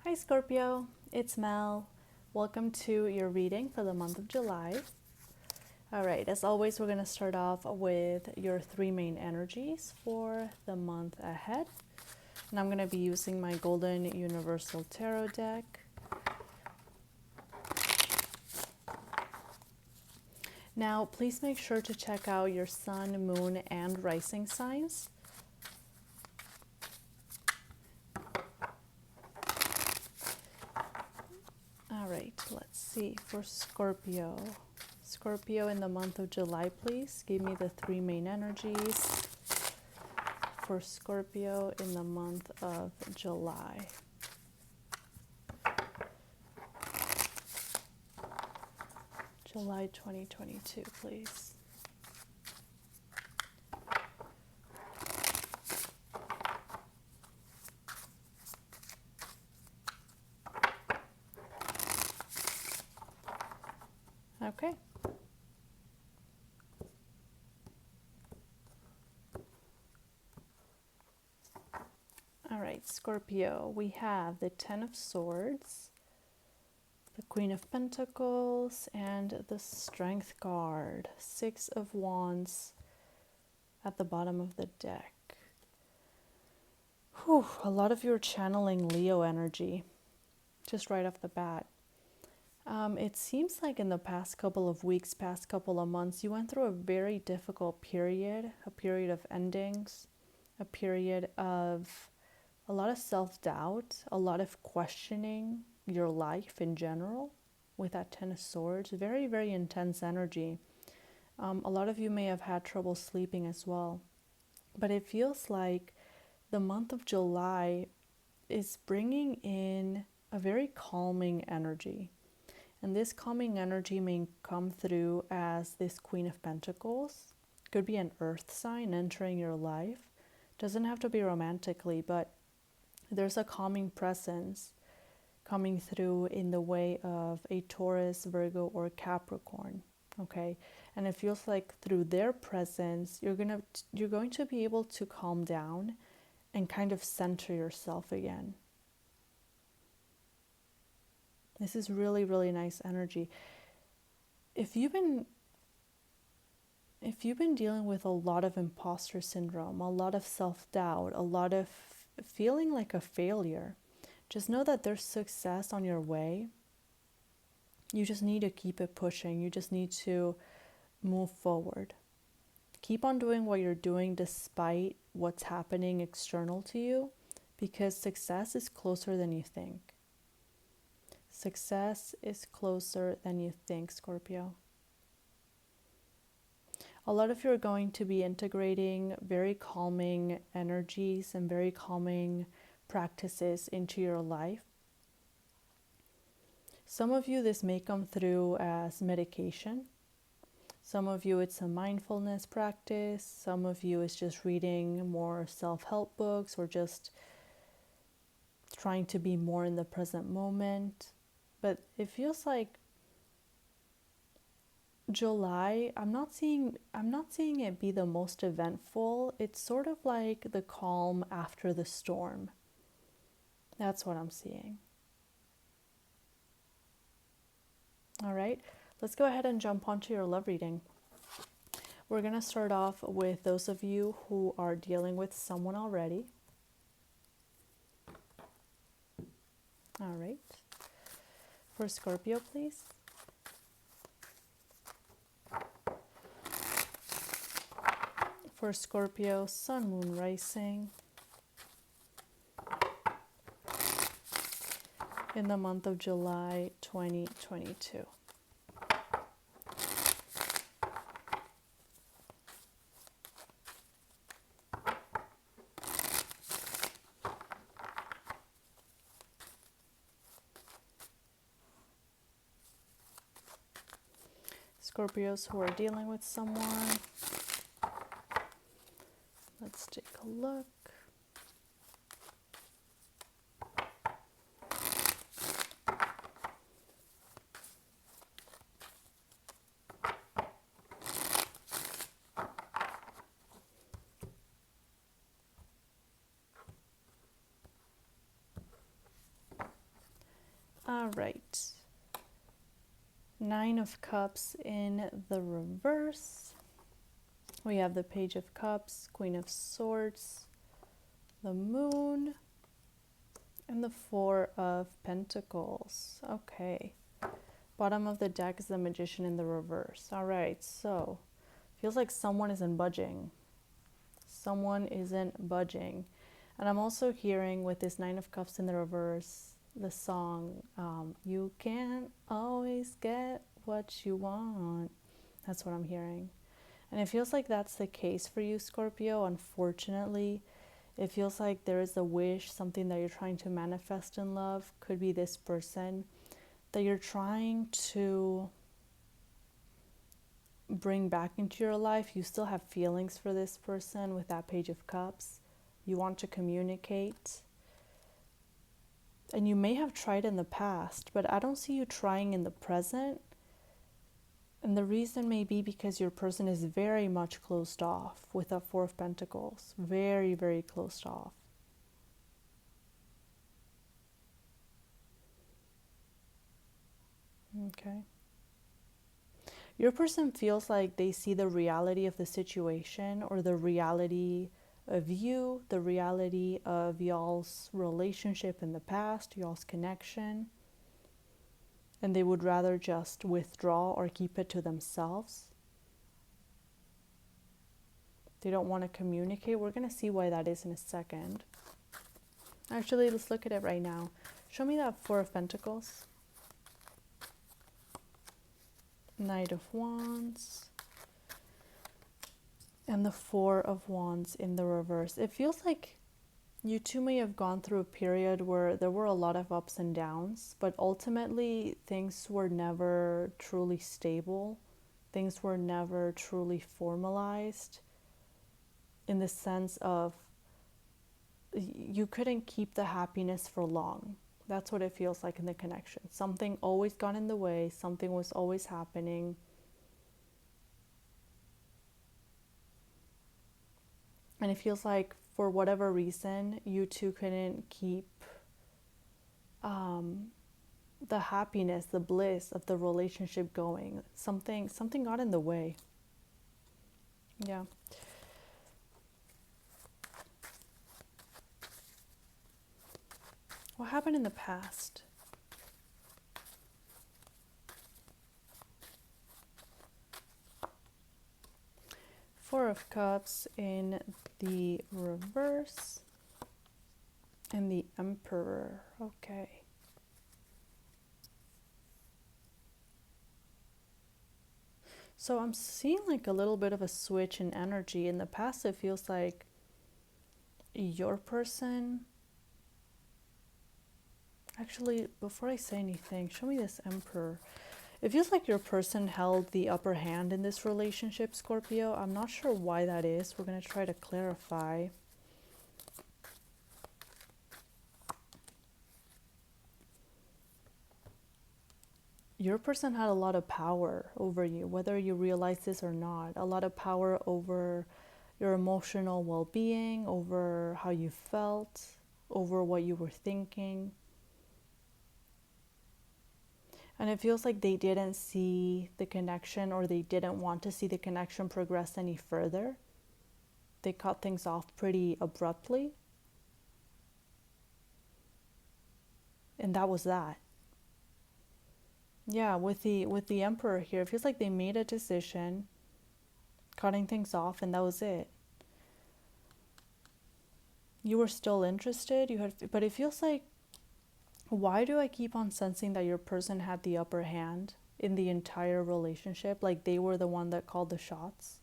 Hi Scorpio, it's Mel. Welcome to your reading for the month of July. All right, as always, we're going to start off with your three main energies for the month ahead. And I'm going to be using my Golden Universal Tarot deck. Now, please make sure to check out your sun, moon, and rising signs. All right, let's see for Scorpio. Scorpio in the month of July, please give me the three main energies for Scorpio in the month of July. July 2022, please. Okay. All right, Scorpio, we have the Ten of Swords, the Queen of Pentacles, and the Strength card. Six of Wands at the bottom of the deck. Whew, a lot of you are channeling Leo energy, just right off the bat. It seems like in the past couple of weeks, past couple of months, you went through a very difficult period, a period of endings, a period of a lot of self-doubt, a lot of questioning your life in general with that Ten of Swords. Very, very intense energy. A lot of you may have had trouble sleeping as well. But it feels like the month of July is bringing in a very calming energy. And this calming energy may come through as this Queen of Pentacles. Could be an earth sign entering your life. Doesn't have to be romantically, but there's a calming presence coming through in the way of a Taurus, Virgo, or Capricorn. Okay, and it feels like through their presence, you're going to be able to calm down and kind of center yourself again. This is really, really nice energy. If you've been dealing with a lot of imposter syndrome, a lot of self-doubt, a lot of feeling like a failure, just know that there's success on your way. You just need to keep it pushing. You just need to move forward. Keep on doing what you're doing despite what's happening external to you, because success is closer than you think. Success is closer than you think, Scorpio. A lot of you are going to be integrating very calming energies and very calming practices into your life. Some of you, this may come through as medication. Some of you, it's a mindfulness practice. Some of you, it's just reading more self-help books or just trying to be more in the present moment. But it feels like July, I'm not seeing it be the most eventful. It's sort of like the calm after the storm. That's what I'm seeing. All right, let's go ahead and jump onto your love reading. We're going to start off with those of you who are dealing with someone already. All right. For Scorpio, please. For Scorpio, Sun, Moon, Rising. In the month of July 2022. Scorpios who are dealing with someone. Let's take a look. All right. Nine of Cups in the reverse. We have the Page of Cups, Queen of Swords, the Moon, and the Four of Pentacles. Okay. Bottom of the deck is the Magician in the reverse. All right, so feels like someone isn't budging. Someone isn't budging. And I'm also hearing with this Nine of Cups in the reverse, the song, you can't always get what you want. That's what I'm hearing. And it feels like that's the case for you, Scorpio. Unfortunately, it feels like there is a wish, something that you're trying to manifest in love. Could be this person that you're trying to bring back into your life. You still have feelings for this person with that Page of Cups. You want to communicate. And you may have tried in the past, but I don't see you trying in the present. And the reason may be because your person is very much closed off with that Four of Pentacles. Very, very closed off. Okay. Your person feels like they see the reality of the situation or the reality of you, the reality of y'all's relationship in the past, y'all's connection. And they would rather just withdraw or keep it to themselves. They don't want to communicate. We're going to see why that is in a second. Actually, let's look at it right now. Show me that Four of Pentacles. Knight of Wands. And the Four of Wands in the reverse. It feels like you two may have gone through a period where there were a lot of ups and downs, but ultimately things were never truly stable. Things were never truly formalized in the sense of you couldn't keep the happiness for long. That's what it feels like in the connection. Something always got in the way. Something was always happening. And it feels like for whatever reason, you two couldn't keep the happiness, the bliss of the relationship going. Something got in the way. Yeah. What happened in the past? Four of Cups in the reverse. And the Emperor. Okay. So I'm seeing like a little bit of a switch in energy. In the past, it feels like your person... Actually, before I say anything, show me this Emperor. It feels like your person held the upper hand in this relationship, Scorpio. I'm not sure why that is. We're going to try to clarify. Your person had a lot of power over you, whether you realize this or not. A lot of power over your emotional well-being, over how you felt, over what you were thinking. And it feels like they didn't see the connection, or they didn't want to see the connection progress any further. They cut things off pretty abruptly. And that was that. Yeah, with the Emperor here, it feels like they made a decision, cutting things off, and that was it. You were still interested, but it feels like, why do I keep on sensing that your person had the upper hand in the entire relationship? Like they were the one that called the shots.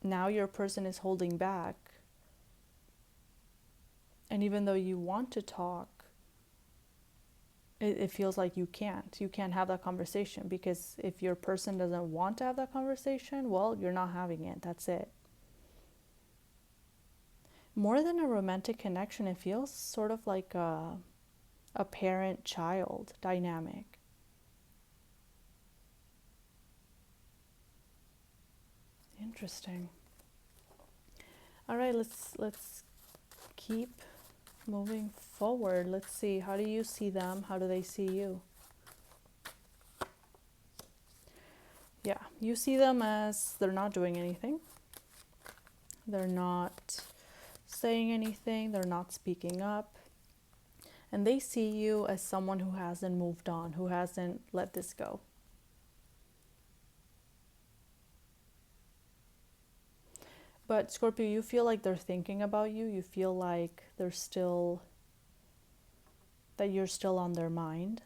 Now your person is holding back. And even though you want to talk, it feels like you can't. You can't have that conversation, because if your person doesn't want to have that conversation, well, you're not having it. That's it. More than a romantic connection, it feels sort of like a parent-child dynamic. Interesting. All right, let's keep moving forward. Let's see, how do you see them? How do they see you? Yeah, you see them as they're not doing anything. They're not saying anything. They're not speaking up. And they see you as someone who hasn't moved on, who hasn't let this go. But Scorpio, you feel like they're thinking about you. You feel like that you're still on their mind.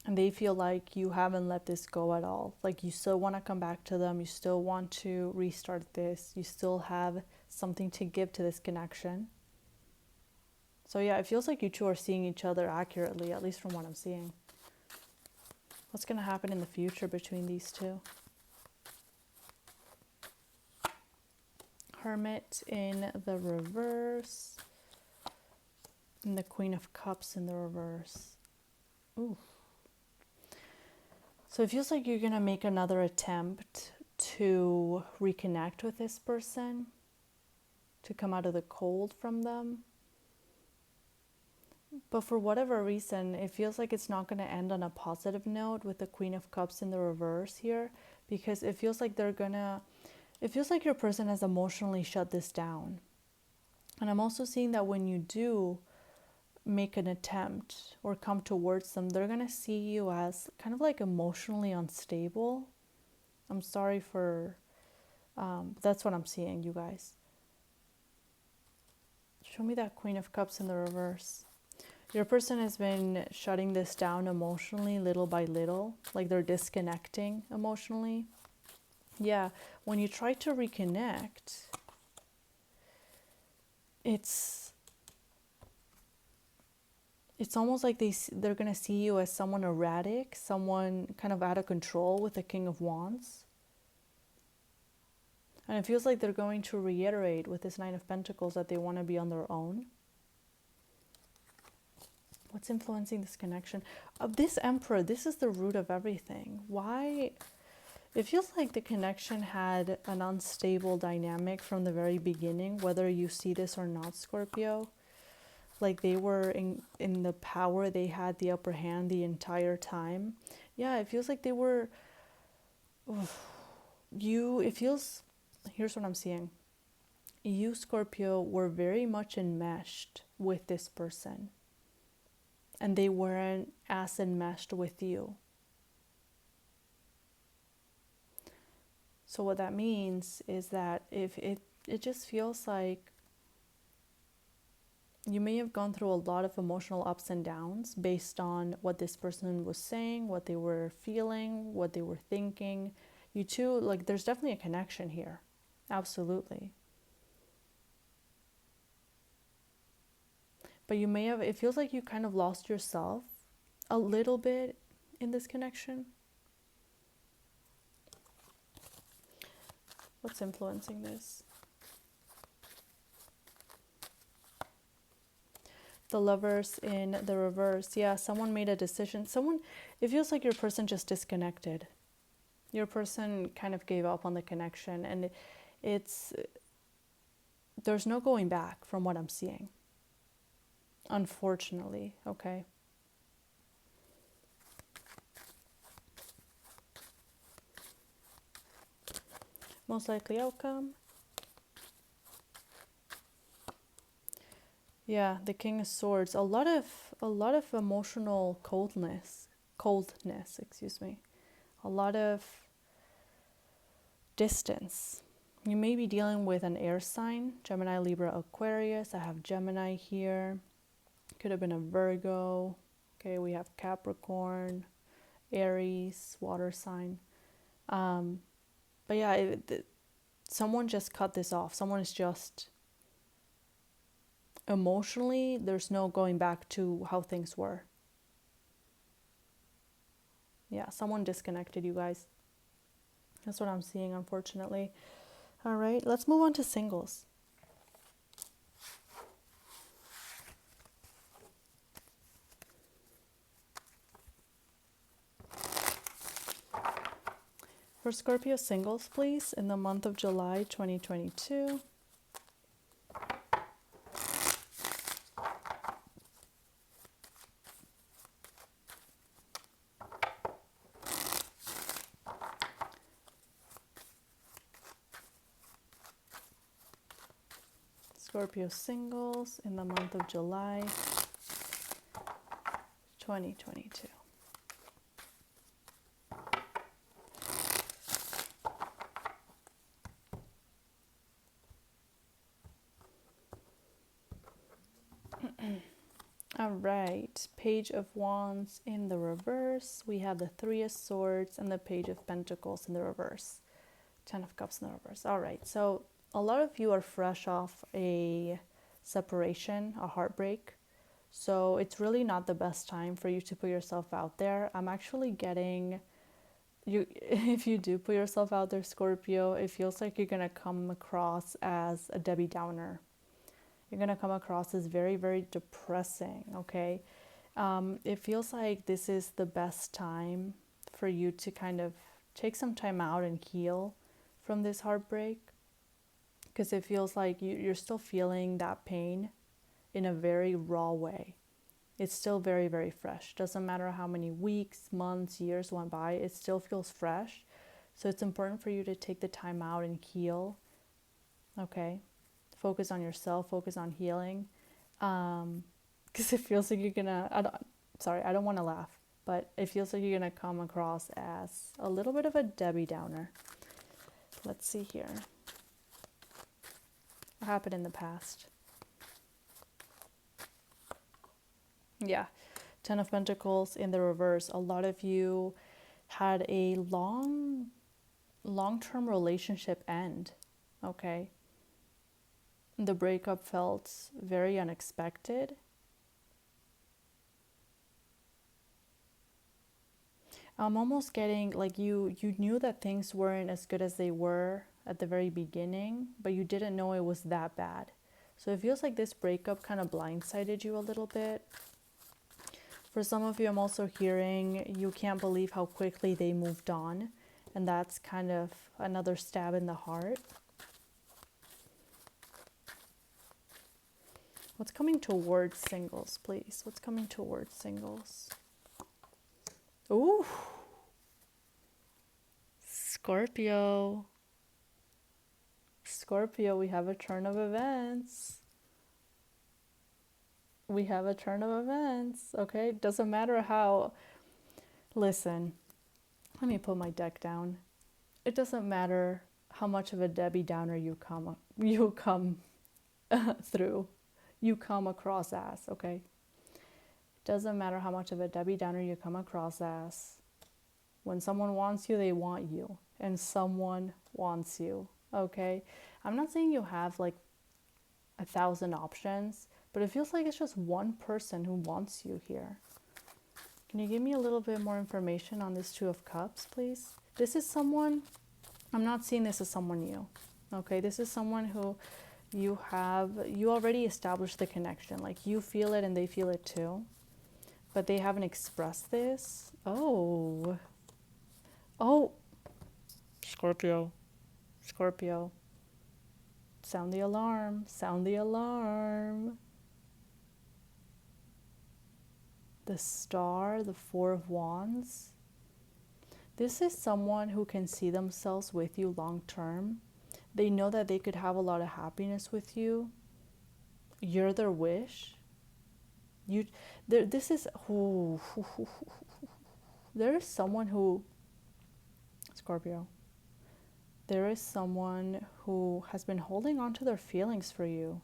And they feel like you haven't let this go at all. Like you still want to come back to them. You still want to restart this. You still have something to give to this connection. So yeah, it feels like you two are seeing each other accurately, at least from what I'm seeing. What's going to happen in the future between these two? Hermit in the reverse. And the Queen of Cups in the reverse. Ooh. So it feels like you're going to make another attempt to reconnect with this person, to come out of the cold from them. But for whatever reason, it feels like it's not going to end on a positive note with the Queen of Cups in the reverse here, because it feels like it feels like your person has emotionally shut this down. And I'm also seeing that when you do make an attempt or come towards them, they're going to see you as kind of like emotionally unstable. I'm sorry for, that's what I'm seeing, you guys. Show me that Queen of Cups in the reverse. Your person has been shutting this down emotionally little by little, like they're disconnecting emotionally. Yeah, when you try to reconnect, it's almost like they're going to see you as someone erratic, someone kind of out of control with the King of Wands. And it feels like they're going to reiterate with this Nine of Pentacles that they want to be on their own. What's influencing this connection? This Emperor, this is the root of everything. Why? It feels like the connection had an unstable dynamic from the very beginning, whether you see this or not, Scorpio. Like they were in the power, they had the upper hand the entire time. Yeah, it feels like they were, here's what I'm seeing. You, Scorpio, were very much enmeshed with this person. And they weren't as enmeshed with you. So what that means is that if it just feels like you may have gone through a lot of emotional ups and downs based on what this person was saying, what they were feeling, what they were thinking. You two, like, there's definitely a connection here. Absolutely. But you may have, it feels like you kind of lost yourself a little bit in this connection. What's influencing this? The Lovers in the reverse. Yeah, someone made a decision. It feels like your person just disconnected. Your person kind of gave up on the connection, and there's no going back from what I'm seeing. Unfortunately, okay? Most likely outcome. Yeah, the King of Swords. A lot of emotional coldness, excuse me. A lot of distance. You may be dealing with an air sign, Gemini, Libra, Aquarius. I have Gemini here. Could have been a Virgo. Okay, we have Capricorn, Aries, water sign. But yeah, someone just cut this off. Someone is just emotionally, there's no going back to how things were. Yeah, someone disconnected, you guys. That's what I'm seeing, unfortunately. All right, let's move on to singles. For Scorpio singles, please, in the month of July 2022. Scorpio singles in the month of July 2022. All right, Page of Wands in the reverse. We have the Three of Swords and the Page of Pentacles in the reverse. 10 of Cups in the reverse. All right, so a lot of you are fresh off a separation, a heartbreak. So it's really not the best time for you to put yourself out there. I'm actually getting you, if you do put yourself out there, Scorpio, it feels like you're gonna come across as a Debbie Downer. You're gonna come across as very, very depressing, okay? It feels like this is the best time for you to kind of take some time out and heal from this heartbreak, because it feels like you're still feeling that pain in a very raw way. It's still very, very fresh. Doesn't matter how many weeks, months, years went by, it still feels fresh. So it's important for you to take the time out and heal, okay? Focus on yourself, focus on healing. Because it feels like you're gonna, I don't want to laugh, but it feels like you're gonna come across as a little bit of a Debbie Downer. Let's see here. What happened in the past? Yeah, Ten of Pentacles in the reverse. A lot of you had a long-term relationship end, okay? The breakup felt very unexpected. I'm almost getting like you knew that things weren't as good as they were at the very beginning, but you didn't know it was that bad. So it feels like this breakup kind of blindsided you a little bit. For some of you, I'm also hearing you can't believe how quickly they moved on, and that's kind of another stab in the heart. What's coming towards singles, please? What's coming towards singles? Ooh, Scorpio. Scorpio, we have a turn of events. We have a turn of events, okay? Doesn't matter how... Listen, let me put my deck down. It doesn't matter how much of a Debbie Downer you come through. You come across as, okay? Doesn't matter how much of a Debbie Downer you come across as. When someone wants you, they want you. And someone wants you, okay? I'm not saying you have like 1,000 options, but it feels like it's just one person who wants you here. Can you give me a little bit more information on this Two of Cups, please? This is someone, I'm not seeing this as someone new, okay? This is someone who you already established the connection. Like you feel it and they feel it too, but they haven't expressed this. Oh, Scorpio. Sound the alarm, sound the alarm. The Star, the Four of Wands. This is someone who can see themselves with you long term. They know that they could have a lot of happiness with you. You're their wish. There is someone who, Scorpio, there is someone who has been holding on to their feelings for you.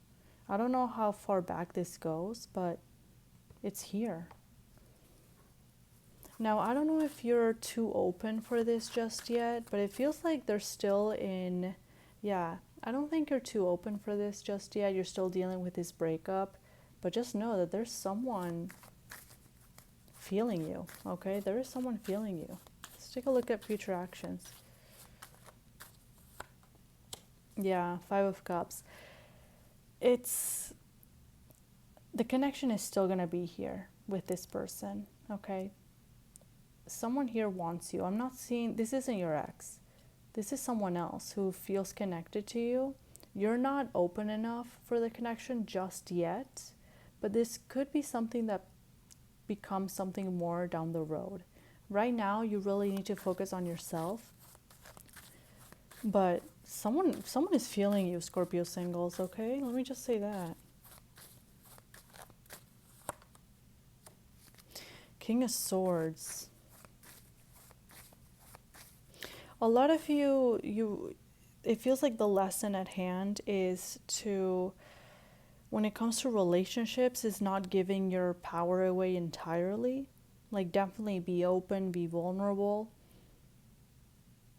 I don't know how far back this goes, but it's here. Now, I don't know if you're too open for this just yet, but it feels like they're still in, I don't think you're too open for this just yet. You're still dealing with this breakup, but just know that there's someone feeling you, okay? There is someone feeling you. Let's take a look at future actions. Yeah, Five of Cups. The connection is still going to be here with this person, okay? Someone here wants you. I'm not seeing, this isn't your ex. This is someone else who feels connected to you. You're not open enough for the connection just yet, but this could be something that becomes something more down the road. Right now, you really need to focus on yourself. But someone is feeling you, Scorpio singles, okay? Let me just say that. King of Swords. A lot of you it feels like the lesson at hand is to, when it comes to relationships, is not giving your power away entirely. Like, definitely be open, be vulnerable,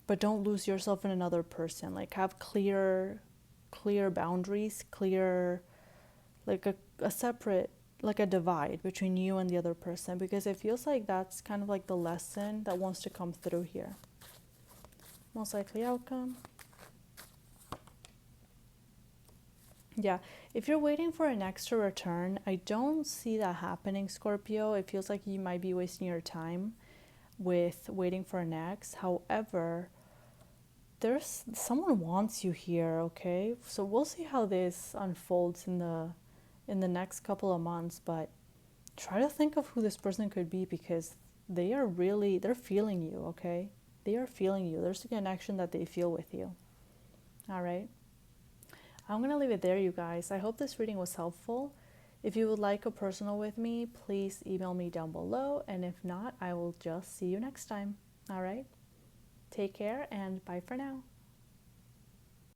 but don't lose yourself in another person. Like, have clear boundaries, clear, like a separate, like a divide between you and the other person, because it feels like that's kind of like the lesson that wants to come through here. Most likely outcome. Yeah, if you're waiting for an extra return, I don't see that happening, Scorpio. It feels like you might be wasting your time with waiting for an ex. However, there's someone wants you here, okay? So we'll see how this unfolds in the next couple of months, but try to think of who this person could be, because they're feeling you, okay? They are feeling you. There's a connection that they feel with you. All right. I'm going to leave it there, you guys. I hope this reading was helpful. If you would like a personal with me, please email me down below. And if not, I will just see you next time. All right? Take care and bye for now.